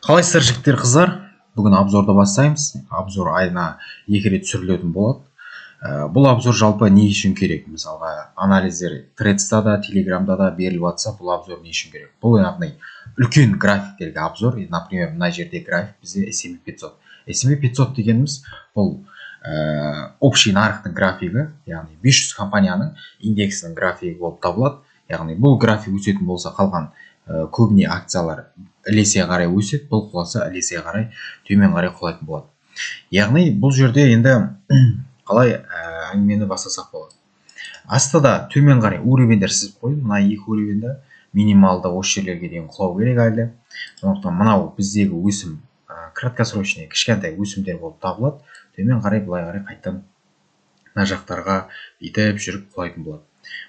Қалайсыздар жігіттер, қыздар? Бүгін обзорды бастаймыз. Обзор айына 2 рет түсірілетін болады. Бұл обзор жалпы не үшін керек? Мысалға, анализдер Threads'та да, Telegram'да да беріліп жатса, бұл обзор не үшін керек? Бұл яғни үлкен графиктерге обзор. Например, мына жерде график бізде S&P 500. S&P 500 дегеніміз бұл общий нарықтың графигі, яғни 500 компанияның индексінің графигі болып табылады. Яғни бұл график өсетін болса, қалған көбіне акциялар ілесе қарай өседі, бұл құласа ілесе қарай төмен қарай құлайтын болады. Яғни бұл жерде енді қалай әңгімені бастасақ болады. Астыда төмен қарай уровеньдер сызып қойдым. Мына екі уровеньді минималды осы жерлерге дейін құлау керек әлі. Сондықтан мынау біздегі өсім краткосрочный кішкентай өсімдер болып табылады. Төмен қарай былай қарай қайтадан мына жақтарға бүйтіп жүріп құлайтын болады.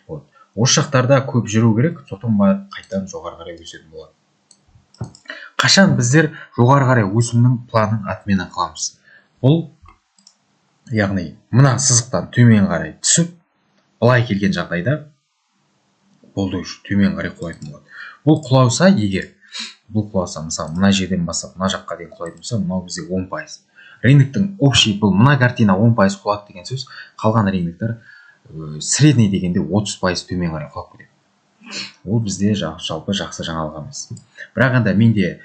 Вот. Осы жақтарда көп жүру керек, сосын қайтадан жоғары қарай өсетін болады. Қашан біздер жоғары қарай өсімнің планын отмена қыламыз? Бұл яғни мына сызықтан төмен қарай түсіп, былай келген жағдайда болды төмен қарай құлайтын болады. Бұл құлауса, егер бұл құласа, мысалы мына жерден бастап мына жаққа дейін құлайтын болса, мынау бізде 10%. Рыноктың общий бұл мына картина 10% құлады деген сөз, қалған рыноктар средний дегенде 30% төмен қарай құлап кетеді. Ол бізде жалпы жақсы жаңалық емес. Бірақ енді менде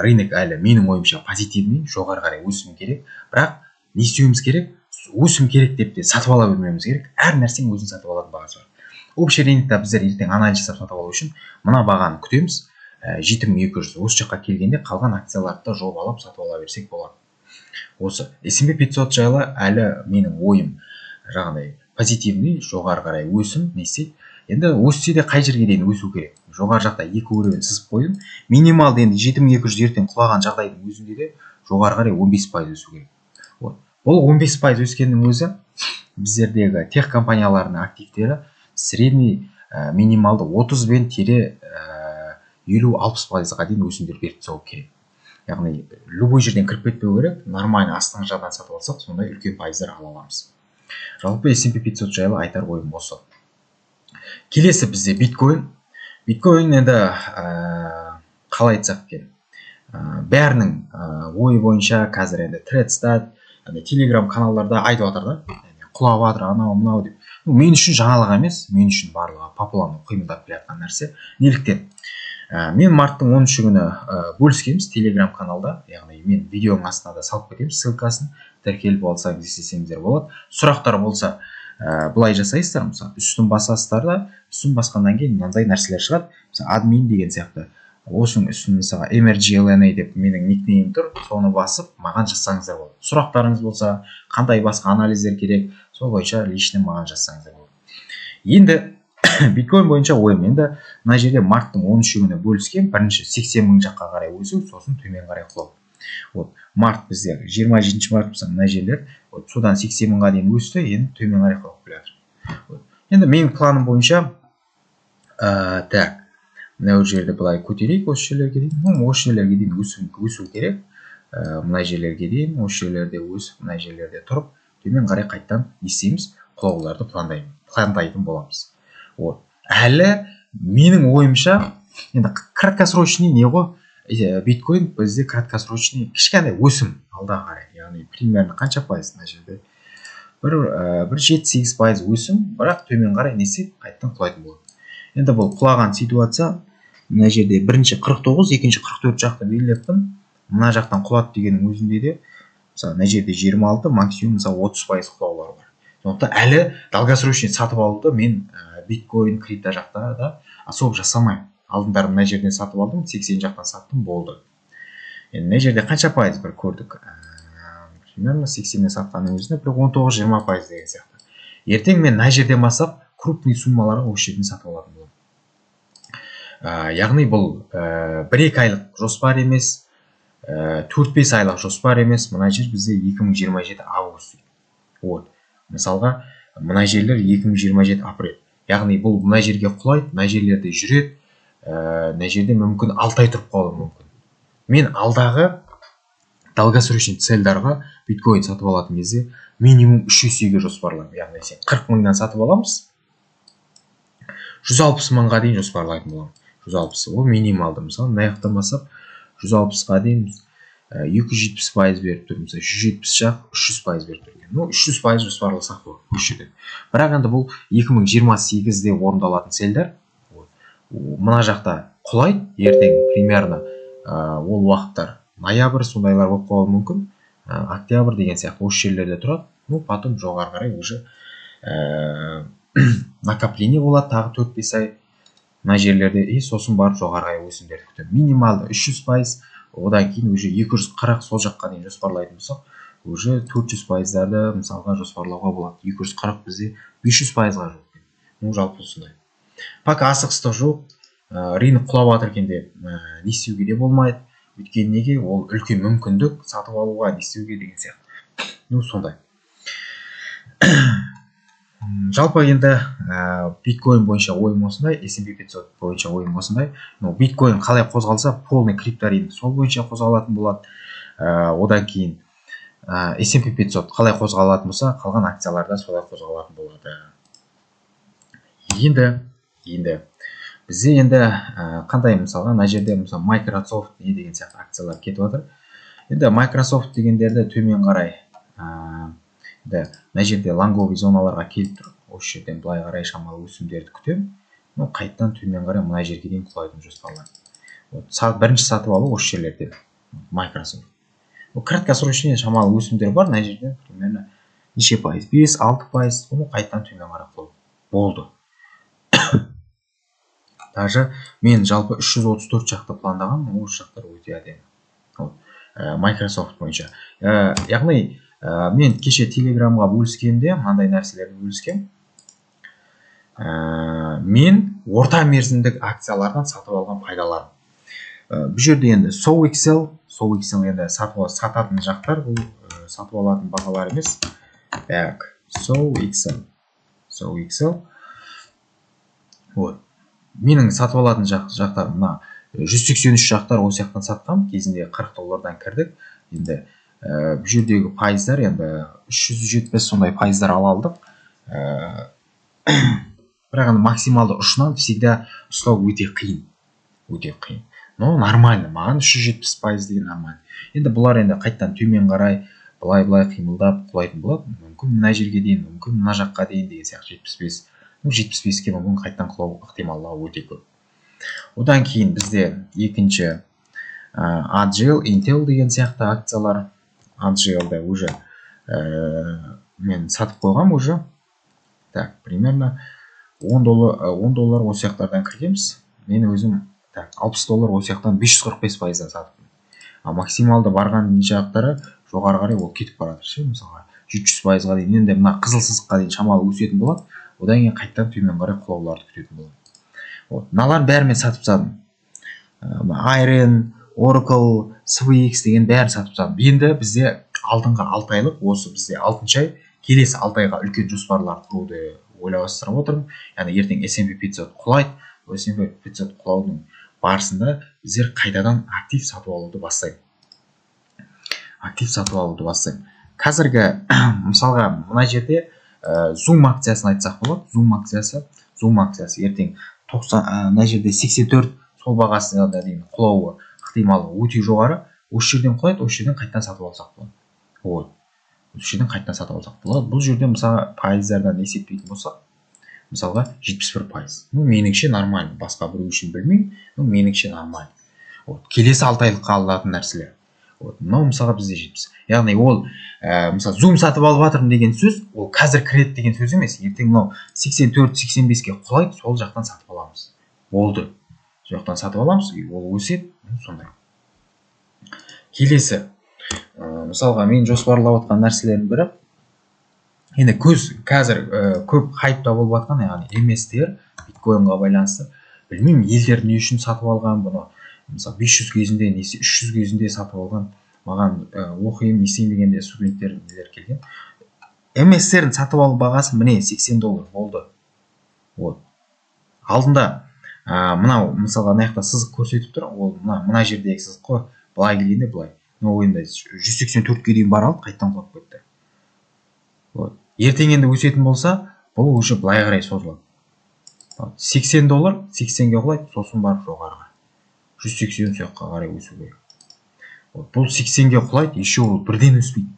рынок әлі менің ойымша позитивный, жоғары қарай өсім керек. Бірақ не істеуіміз керек? Өсім керек деп те сатып ала бермеуіміз керек. Әр нәрсенің өзін сатып алатын бағасы бар. Общий рынокта біздер ертең анализ жасап сатып алу үшін мына бағаны күтеміз. 7200 осы жаққа келгенде қалған акцияларды жобалап сатып ала берсек болады. Осы S&P 500 жайлы әлі менің ойым жағдай позитивный, жоғары қарай өсім не істейді. Енді өссе де қай жерге дейін өсу керек? Жоғары жақта екі уровень сызып қойдым. Минималды енді 7200 ертең құлаған жағдайдың өзінде де жоғары қарай 15% өсу керек. Вот. Бұл 15% өскеннің өзі біздердегі тех компанияларының активтері средний минималды 30 бен 50-60%-ға дейін өсімдер беріп тастау керек. Яғни любой жерден кіріп кетпеу керек, нормально астыңғы жағдан сатып алсақ, сондай үлкен пайыздар ала аламыз. Жалпы S&P 500 жайлы айтар ойым осы. Келесі бізде биткоин. Биткоин енді қалай айтсақ екен, бәрінің ойы бойынша қазір енді Threads'та, Telegram каналдарда айтып жатыр да, құлап жатыр анау мынау деп. Мен үшін жаңалық емес, мен үшін барлығы популярный қимылдап келе жатқан нәрсе. Неліктен? Мен марттың 13 күні бөліскенбіз Telegram каналда, яғни мен видеоның астына да салып кетемін ссылкасын, тіркеліп алсаңыз істесеңіздер болады. Сұрақтар болса, былай жасайсыздар, мысалы, үстін басасыздар да, үстін басқаннан кейін мынандай нәрселер шығады. Мысалы, админ деген сияқты. Осының үстін мысалы MRGLNA деп менің никнеймім тұр, соны басып, маған жазсаңыздар болады. Сұрақтарыңыз болса, қандай басқа анализдер керек, сол бойынша лично маған жазсаңыздар болады. Енді биткоин бойынша ойым, енді мына жерде марттың 13 күні бөліскен, бірінші 80 мың жаққа қарай өсу, сосын төмен қарай құлау. Вот, март бізде 27 март болса мына жерлер, вот, содан 80 мыңға дейін өсті, енді төмен қарай құлап келе жатыр. Енді менің планым бойынша, так, мына жерді былай көтерейік осы жерлерге дейін. Осы жерлерге дейін өсу керек. Мына жерлерге дейін, осы жерлерде өсіп, мына жерлерде тұрып, төмен қарай қайттан естейміз, құлауларды пландайтын боламыз. Вот. Әлі менің ойымша, енді краткосрочный не ғой, биткоин бізде краткосрочный кішкене өсім алда қарай. Яғни примерно қанша пайыз мына жерде? Бір 7-8% өсім, бірақ төмен қарай не істейді, қайттан құлайтын болады. Енді бұл құлаған ситуация, мына жерде бірінші 49, екінші 44 жақты белгілеппін. Мына жақтан құлады дегеннің өзінде де, мысалы, мына жерде 26, максимум мысалы 30% құлаулар бар. Сондықтан әлі долгосрочный сатып алуды мен биткоин, крипто жақта да особо жасамаймын. Алдындары мына жерден сатып алдым, 80 жақтан саттым, болды. Енді мына жерде қанша пайыз бір көрдік? Примерно 80-ден сатқанның өзінде бір 19-20% деген сияқты. Ертең мен мына жерден бастап крупный суммаларға осы жерден сатып алатын боламын. Яғни бұл 1-2 айлық жоспар емес, 4-5 айлық жоспар емес, мына жер бізде 2027 август. Вот. Мысалға, мына жерлер 2027 апрель. Яғни бұл мына жерге құлайды, мына жерлерде жүреді, мына жерде мүмкін 6 ай тұрып қалуы мүмкін. Мен алдағы долгосрочный цельдарға биткоин сатып алатын кезде минимум 3 есеге жоспарлаймын. Яғни сен 40 мыңнан сатып аламыз, 160 мыңға дейін жоспарлайтын боламын. 160 ол минималды, мысалы, мына жақтан бастап 160-ға дейін 270% беріп тұр. Мысалы 170 жақ 300% беріп тұр екен. 300% жоспарласақ болады осы жерде. Бірақ енді бұл 2028-де орындалатын целдер. Мына жақта құлайды ертең примерно ол уақыттар ноябрь сондайлар болып қалуы мүмкін. Октябрь деген сияқты осы жерлерде тұрады. Потом жоғары қарай уже накопление болады тағы 4-5 ай мына жерлерде, сосын барып жоғары қарай өсімдерді күтемін. Минималды 300%, одан кейін уже 240 сол жаққа дейін жоспарлайтын болсақ, уже 400%-дарды мысалға жоспарлауға болады. 240 бізде 500%-ға жоқ. Жалпы осындай. Пока асығыстық жоқ, рынок құлап жатыр екен деп не істеуге де болмайды. Өйткені неге? Ол үлкен мүмкіндік сатып алуға не істеуге деген сияқты. Сондай. Жалпы енді биткоин бойынша ойым осындай, S&P 500 бойынша ойым осындай. Биткоин қалай қозғалса, полный крипторин сол бойынша қозғалатын болады. Одан кейін S&P 500 қалай қозғалатын болса, қалған акцияларда солай қозғалатын болады. Енді бізде енді қандай мысалға, мына жерде мысалы Microsoft не деген сияқты акциялар кетіп жатыр. Енді Microsoft дегендерді төмен қарай мына жерде лонговый зоналарға келіп тұр. Осы жерден былай қарай шамалы өсімдерді күтемін. Қайттан төмен қарай мына жерге дейін құлайтын жоспарлар. Бірінші сатып алу осы жерлерде Microsoft. Краткосрочный шамалы өсімдер бар, мына жерде примерно неше пайыз? 5-6%, қайттан төмен қарай құлайды. Болды. Даже мен жалпы 334 жақты пландаған, осы жақтар өте әдемі. Microsoft бойынша. Яғни мен кеше Телеграмға бөліскенде, мынандай нәрселерді бөліскем. Мен орта мерзімдік акциялардан сатып алған пайдаларым. Бұл жерде енді SoXL енді сататын жақтар, бұл сатып алатын бағалар емес. SoXL. Менің сатып алатын жақтар мына 183 жақтар осы жақтан сатқам, кезінде $40 кірдік. Енді бұл жердегі пайыздар енді 370 сондай пайыздар алдық. Бірақ максималды ұшынан всегда ұстау өте қиын. Но нормально, маған 370% деген нормально. Енді бұлар енді қайттан төмен қарай былай қимылдап құлайтын болады. Мүмкін мына жерге дейін, мүмкін мына жаққа дейін деген сияқты 75-ке мүмкін қайттан құлау ықтималдығы өте көп. Одан кейін бізде екінші Agile, Intel деген сияқты акциялар. Agile-да уже мен сатып қойғам уже. Так, примерно $10 осы жақтардан кіргеміз. Мен өзім $60 осы жақтан 545%-дан сатыппын. Максималды барған жақтары жоғары қарай ол кетіп барады. Мысалға 700%-ға дейін, енді мына қызыл сызыққа дейін шамалы өсетін болады. Одан кейін қайттан төмен қарай құлауларды күтетін болады. Мыналар бәрімен сатып тастадым. Iron, Oracle, SWX деген бәрін сатып тастадым. Енді бізде алдыңғы 6 айлық, осы бізде 6-шы ай, келесі 6 айға үлкен жоспарлар құруды ойластырып отырмын. Яғни ертең S&P 500 құлайды. S&P 500 құлаудың барысында біздер қайтадан актив сатып алуды бастаймын. Қазіргі мысалға мына жерде Zoom акциясын айтсақ болады. Zoom акциясы ертең мына жерде 84 сол бағасына дейін құлауы ықтималы өте жоғары. Осы жерден құлайды, осы жерден қайттан сатып алсақ болады. Бұл жерде мысалға пайыздардан есептейтін болсақ, мысалға 71%. Меніңше нормально, басқа біреу үшін білмеймін, меніңше нормально. Келесі 6 айлыққа алынатын нәрселер. Мынау мысалға бізде 70. Яғни ол мысалы Zoom сатып алып жатырмын деген сөз, ол қазір кіреді деген сөз емес. Ертең мынау 84-85-ке құлайды, сол жақтан сатып аламыз. Болды. Сол жақтан сатып аламыз, ол өседі, сондай. Келесі, мысалға мен жоспарлап отқан нәрселердің бірі, енді қазір көп хайпта болып жатқан, яғни MSTR биткоинға байланысты. Білмеймін, елдер не үшін сатып алған бұны. Мысалы 500 кезінде, 300 кезінде сатып алған, маған оқиым, несейін дегенде студенттер нелер келген. MSTR-ін сатып алу бағасы міне $80 болды. Алдында мынау мысалға аяқта сызық көрсетіп тұр, ол мына жердегі сызық қой, былай келгенде былай. Ойында 184-ке дейін баралды, қайттан құлап кетті. Ертең енді өсетін болса, бұл уже былай қарай созылады. $80, 80-ге құлайды, сосын барып жоғарыға. 180 соққа қарай өсу керек. Бұл 80-ге құлайды, еще ол бірден өспейді.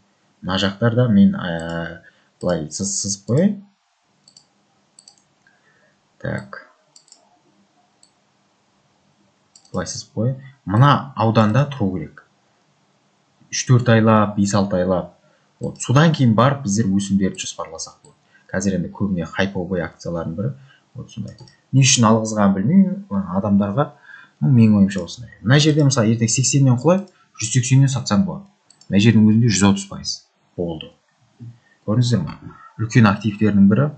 Мына жақтарда мен былай сызып қояйын. Так. Былай сызып қояйын. Мына ауданда тұру керек. 3-4 айлап, 5-6 айлап. Содан кейін барып біздер өсімдерді жоспарласақ болады. Қазір енді көбіне хайповый акциялардың бірі. Сондай. Не үшін алғызғанын білмеймін, адамдарға, менің ойымша осындай. Мына жерде мысалы ертең 80-нен құлайды, 180-нен сатсаң болады. Мына жердің өзінде 130% болды. Көрдіңіздер ме? Үлкен активтердің бірі.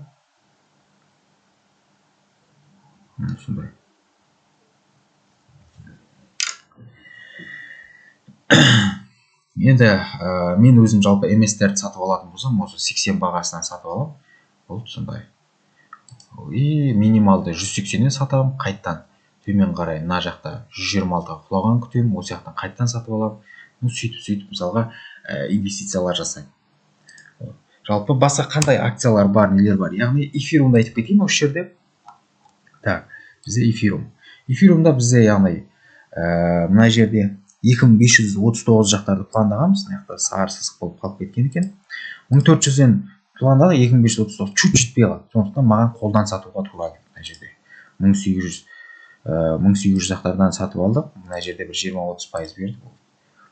Сондай. Енді мен өзім жалпы MS-терді сатып алатын болсам, осы 80 бағасынан сатып алам. Болды сондай. И минималды 180-нен сатамын, қайттан төмен қарай мына жақта 126-ға құлаған күтемін, осы жақтан қайттан сатып алам. Сөйтіп мысалға инвестициялар жасаймын. Жалпы басқа қандай акциялар бар, нелер бар? Яғни эфирумды айтып кетейін осы жерде. Так, бізде эфирум. Эфирумда бізде яғни мына жерде 2539 жақтарды пландағанбыз. Мына жақта сары сызық болып қалып кеткен екен. 1400-ден пландады, 2539 чуть жетпей қалады. Сондықтан маған қолдан сатуға тура келді. Мына жерде 1800 жақтардан сатып алдық. Мына жерде бір 20-30% берді.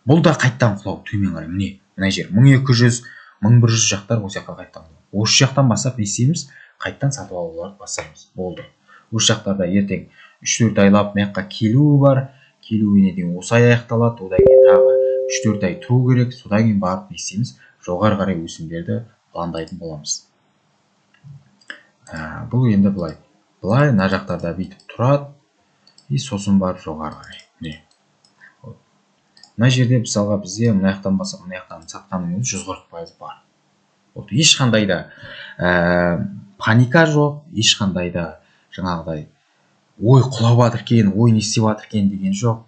Бұл да қайттан құлау төмен қарай. Міне, мына жер 1200, 1100 жақтар осы жаққа қайттан құлау. Осы жақтан бастап не істейміз? Қайттан сатып алуларды бастаймыз. Болды. Осы жақтарда ертең 3-4 айлап мына жаққа келуі бар. Келуіне дейін осы ай аяқталады, одан кейін тағы 3-4 ай тұру керек, содан кейін барып не істейміз? Жоғары қарай өсімдерді пландайтын боламыз. Бұл енді былай мына жақтарда бүйтіп тұрады, и сосын барып жоғары қарай. Міне. Мына жерде мысалға бізде мына жақтан басып, мына жақтан сатқанның өзі 140% бар. Ешқандай да паника жоқ, ешқандай да жаңағыдай ой құлап жатыр екен, ой не істеп жатыр екен деген жоқ.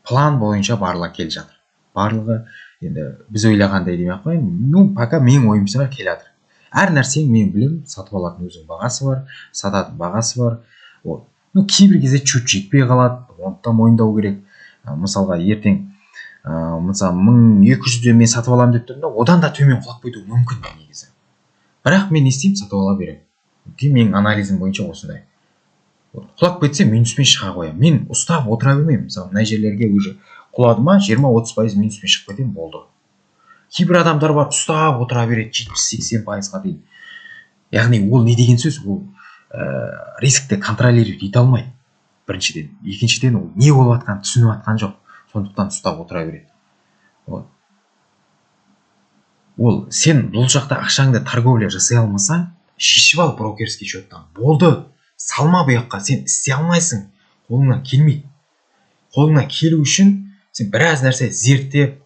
План бойынша барлығы келе жатыр. Барлығы енді біз ойлағандай демей ақ қояйын. Пока менің ойымша келе жатыр. Әр нәрсені мен білемін, сатып алатын өзінің бағасы бар, сататын бағасы бар. Кейбір кезде чуть жетпей қалады, оны да мойындау керек. Мысалға ертең мысалы 1200-ден мен сатып аламын деп тұрмын да, одан да төмен құлап кетуі мүмкін негізі. Бірақ мен не істеймін? Сатып ала беремін. Менің анализім бойынша осындай. Құлап кетсе минуспен шыға қоямын. Мен ұстап отыра бермеймін. Мысалы мына жерлерге уже құлады ма 20-30% минуспен шығып кетемін, болды. Кейбір адамдар бар ұстап отыра береді 70-80%-ға дейін. Яғни ол не деген сөз? Ол рискті контролировать ете алмайды. Біріншіден, екіншіден ол не болып жатқанын түсініп жатқан жоқ. Сондықтан ұстап отыра береді. Ол сен бұл жақта ақшаңды торговля жасай алмасаң, шешіп ал брокерский счеттан. Болды. Салма бұяққа, сен істей алмайсың, қолыңнан келмейді. Қолыңнан келу үшін сен біраз нәрсе зерттеп,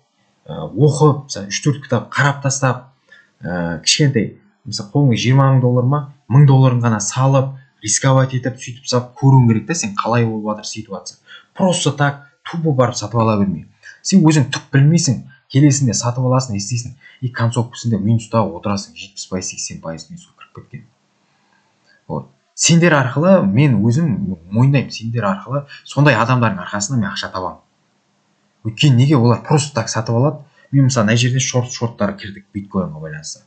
оқып, 3-4 кітап қарап тастап, кішкентай, мысалы қолыңа $20,000 ма, $1000 ғана салып, рисковать етіп, сөйтіп салып көруің керек та, сен қалай болып жатыр ситуация. Просто так тупо барып сатып ала берме. Сен өзің түк білмейсің, келесінде сатып аласың, естейсің, и концовкасында минуста отырасың, 70-80% минусқа кіріп кеткен. Сендер арқылы мен өзім мойындаймын, сендер арқылы сондай адамдардың арқасында мен ақша табамын. Өйткені неге олар просто так сатып алады? Мен мысалы мына жерде шорттар кірдік биткоинға байланысты.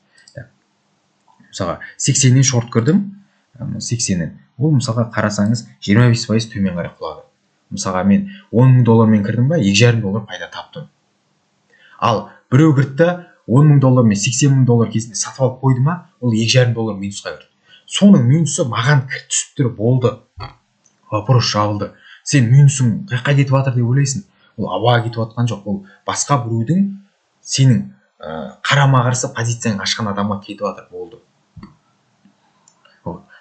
Мысалға 80-нен шорт кірдім, 80-нен. Ол мысалға қарасаңыз 25% төмен қарай құлады. Мысалға мен $10,000 мен кірдім ба, $2,5 пайда таптым. Ал біреу кірді, $10,000 мен $80,000 кезінде сатып алып қойды ма, ол $2,5 минусқа кірді. Соның минусы маған түсіп тұр, болды. Вопрос жабылды. Сен минусың қайқа кетіп жатыр деп ойлайсың. Ол ауаға кетіп жатқан жоқ. Ол басқа біреудің сенің қарама-қарсы позицияң ашқан адамға кетіп жатыр, болды.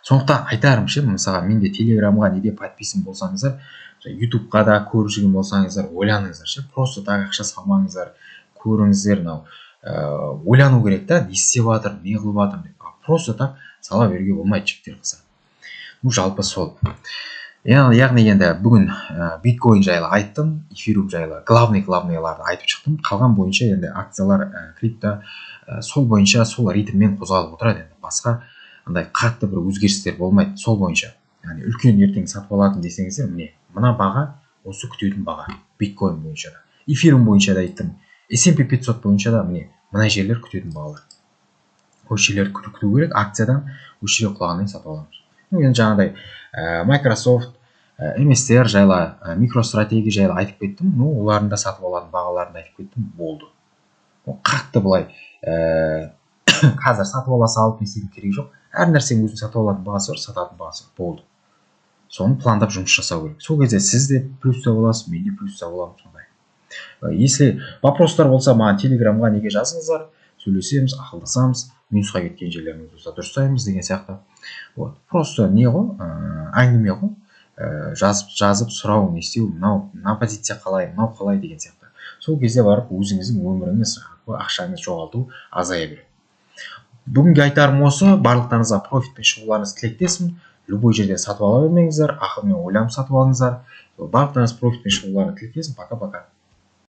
Сондықтан айтарым ше, мысалға менде телеграмға неде подписан болсаңыздар, ютубқа да көріп жүрген болсаңыздар, ойланыңыздар ше, просто так ақша салмаңыздар, көріңіздер, ойлану керек та, не істеп жатыр, не қылып жатыр деп. Просто так сала беруге болмайды жігіттер қыздар. Жалпы сол. Яғни енді бүгін биткоин жайлы айттым, эфирум жайлы главныйларды айтып шықтым. Қалған бойынша енді акциялар, крипто сол бойынша сол ритммен қозғалып отырады. Енді басқа андай қатты бір өзгерістер болмайды сол бойынша. Яғни үлкен ертең сатып алатын десеңіздер, мына баға осы күтетін баға биткоин бойынша да. эфирум бойынша да айттым, S&P 500 бойынша да мына жерлер күтетін бағалар. Осы жерлер күту керек, акциядан осы жерге құлағаннан сатып аламыз. Енді жаңағыдай Microsoft, MSTR жайлы, MicroStrategy жайлы айтып кеттім. Олардың да сатып алатын бағаларын айтып кеттім, болды. Қатты былай қазір сатып ала салып кетсең керек жоқ. Әр нәрсенің өзінің сатып алатын бағасы бар, сататын бағасы бар, болды. Соны пландап жұмыс жасау керек. Сол кезде сіз де плюс таба аласыз, мен де плюс таба аламын сондай. Если вопростар болса, маған телеграмға неге жазыңыздар, сөйлесеміз, ақылдасамыз, минусқа кеткен жерлеріңіз болса дұрыстаймыз деген сияқты. Вот. Просто не ғой, әңгіме ғой. Жазып сұрау, не істеу, мына позиция қалай, мынау қалай деген сияқты. Сол кезде барып өзіңіздің өміріңіз, ақшаңыз жоғалту азая береді. Бүгінгі айтарым осы. Барлықтарыңызға профитпен шығуларыңызды тілектеспін. Любой жерден сатып ала бермеңіздер, ақылмен ойланып сатып алыңыздар. Барлықтарыңыз профитпен шығуларыңызды тілектеспін. Пока-пока.